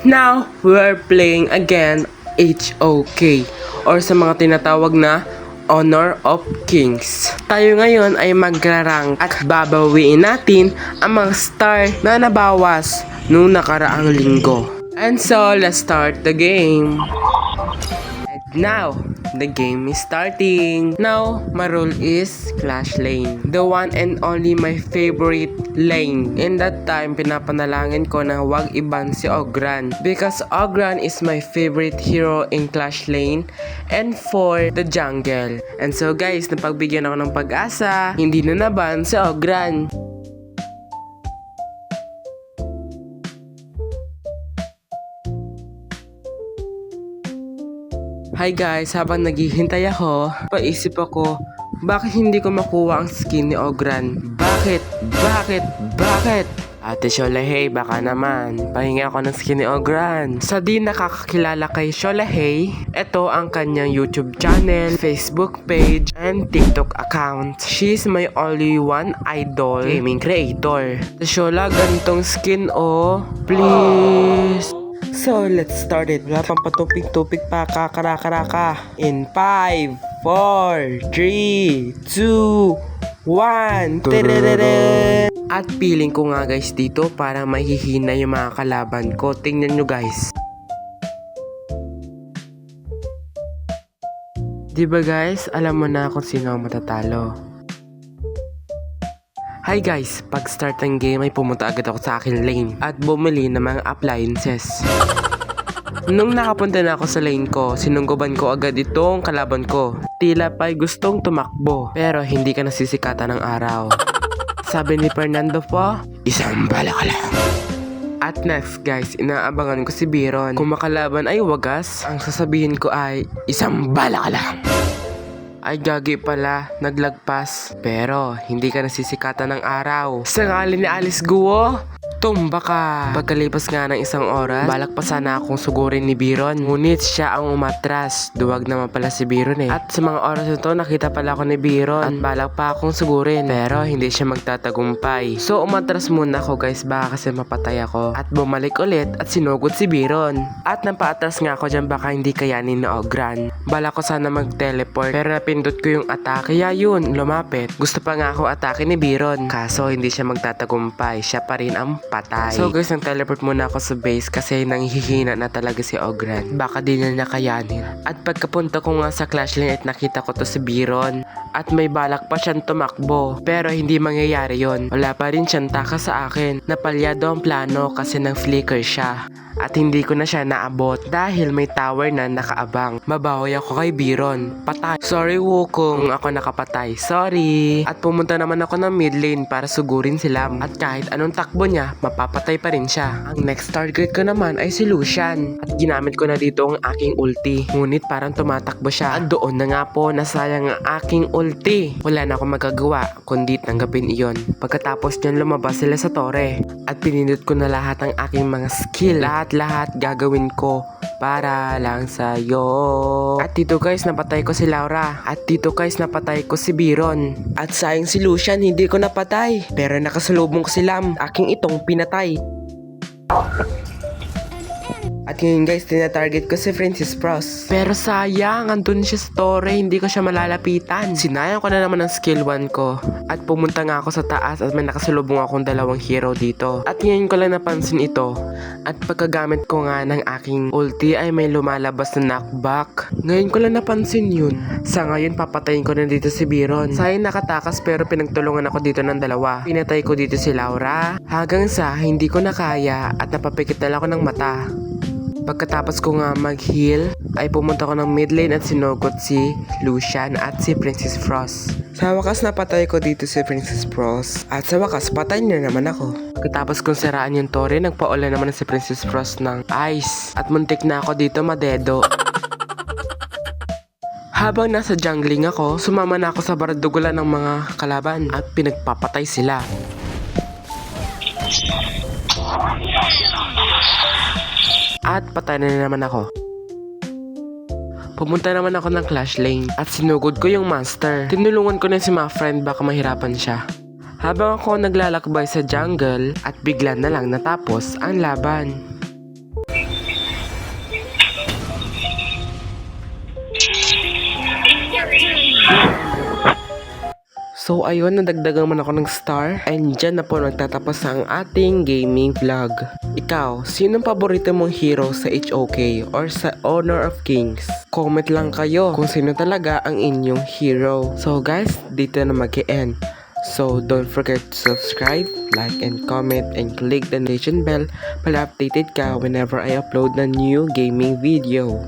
Now, we're playing again HOK or sa mga tinatawag na Honor of Kings. Tayo ngayon ay magra-rank at babawiin natin ang mga star na nabawas nung nakaraang linggo. And so, let's start the game. And now, the game is starting. Now, my role is Clash Lane. The one and only my favorite lane. In that time, pinapanalangin ko na huwag iban si Ogran. Because Ogran is my favorite hero in Clash Lane and for the jungle. And so guys, napagbigyan ako ng pag-asa. Hindi na naban si Ogran. Hi guys, habang naghihintay ako, paisip ako, bakit hindi ko makuha ang skin ni Ogran? Bakit? Ate Sholahey, baka naman, pahingi ako ng skin ni Ogran. Sa di nakakakilala kay Sholahey, ito ang kanyang YouTube channel, Facebook page, and TikTok account. She's my only one idol gaming creator. Shola, ganitong skin please. So, let's start it. Wala pang patupig-tupig pa, kakaraka. In 5, 4, 3, 2, 1. At feeling ko nga guys dito para mahihina yung mga kalaban ko. Tingnan nyo guys. Diba guys, alam mo na kung sino ang matatalo. Hi guys, pag start ng game ay pumunta agad ako sa akin lane at bumili ng mga appliances. Nung nakapunta na ako sa lane ko, sinungguban ko agad itong kalaban ko. Tila pa'y gustong tumakbo, pero hindi ka nasisikatan ng araw. Sabi ni Fernando po, isang bala ka lang. At next guys, inaabangan ko si Biron. Kung makalaban ay wagas, ang sasabihin ko ay isang bala ka lang. Ay gagi pala, naglagpas. Pero hindi ka nasisikatan ng araw. Sa ngalan ni Alice Guo, tumba ka. Pagkalipas nga ng isang oras, balak pa sana akong sugurin ni Biron. Ngunit siya ang umatras. Duwag naman pala si Biron At sa mga oras nito, nakita pala ako ni Biron. At balak pa akong sugurin. Pero hindi siya magtatagumpay. So umatras muna ako guys, baka kasi mapatay ako. At bumalik ulit at sinugod si Biron. At napaatras nga ako dyan, baka hindi kayanin na Ogran. Balak ko sana mag-teleport. Pero napindot ko yung attack. Kaya yun, lumapit. Gusto pa nga ako atake ni Biron. Kaso hindi siya magtatagumpay. Siya pa rin ang patay. So guys, nang-teleport muna ako sa base kasi nanghihina na talaga si Ogran. Baka di niya nakayanin. At pagkapunta ko nga sa Clash Lane at nakita ko to si Biron. At may balak pa siyang tumakbo. Pero hindi mangyayari yon. Wala pa rin siyang takas sa akin. Napalyado ang plano kasi nang flicker siya. At hindi ko na siya naabot dahil may tower na nakaabang. Mabawi ako kay Biron. Patay. Sorry Wukong, ako nakapatay. Sorry. At pumunta naman ako ng mid lane para sugurin sila. At kahit anong takbo niya, mapapatay pa rin siya. Ang next target ko naman ay si Lucian. At ginamit ko na dito ang aking ulti. Ngunit parang tumatakbo siya. At doon na nga po nasayang ang aking ulti. Wala na akong magagawa kundi tanggapin iyon. Pagkatapos niyan lumabas sila sa tore. At pinindot ko na lahat ng aking mga skill. Lahat gagawin ko para lang sa'yo. At dito guys, napatay ko si Laura. At dito guys, napatay ko si Biron. At sayang si Lucian, hindi ko napatay. Pero nakasalubong ko si Lam. Aking itong pinatay. At ngayon guys, tinatarget ko si Francis Frost. Pero sayang, andun siya sa tore, hindi ko siya malalapitan. Sinayang ko na naman ang skill 1 ko. At pumunta nga ako sa taas at may nakasalubong akong dalawang hero dito. At ngayon ko lang napansin ito. At pagkagamit ko nga ng aking ulti ay may lumalabas na knockback. Ngayon ko lang napansin yun. Sa ngayon, papatayin ko na dito si Biron. Sayang nakatakas pero pinagtulungan ako dito ng dalawa. Pinatay ko dito si Laura. Hanggang sa hindi ko na kaya at napapikit na ako ng mata. Pagkatapos ko nga mag-heal, ay pumunta ko ng mid lane at sinugot si Lucian at si Princess Frost. Sa wakas napatay ko dito si Princess Frost at sa wakas patay niya naman ako. Pagkatapos kong siraan yung tore, nagpaulan naman si Princess Frost ng ice at muntik na ako dito madedo. Habang nasa jungling ako, sumama na ako sa baradugulan ng mga kalaban at pinagpapatay sila. At patay na naman ako. Pumunta naman ako ng Clash Lane at sinugod ko yung master. Tinulungan ko na si mga friend baka mahirapan siya. Habang ako naglalakbay sa jungle at bigla na lang natapos ang laban. So ayun, nadagdagan man ako ng star. And dyan na po nagtatapos ang ating gaming vlog. Ikaw, sinong paborito mong hero sa HOK or sa Honor of Kings? Comment lang kayo kung sino talaga ang inyong hero. So guys, dito na mag-e-end. So don't forget to subscribe, like and comment and click the notification bell para updated ka whenever I upload na new gaming video.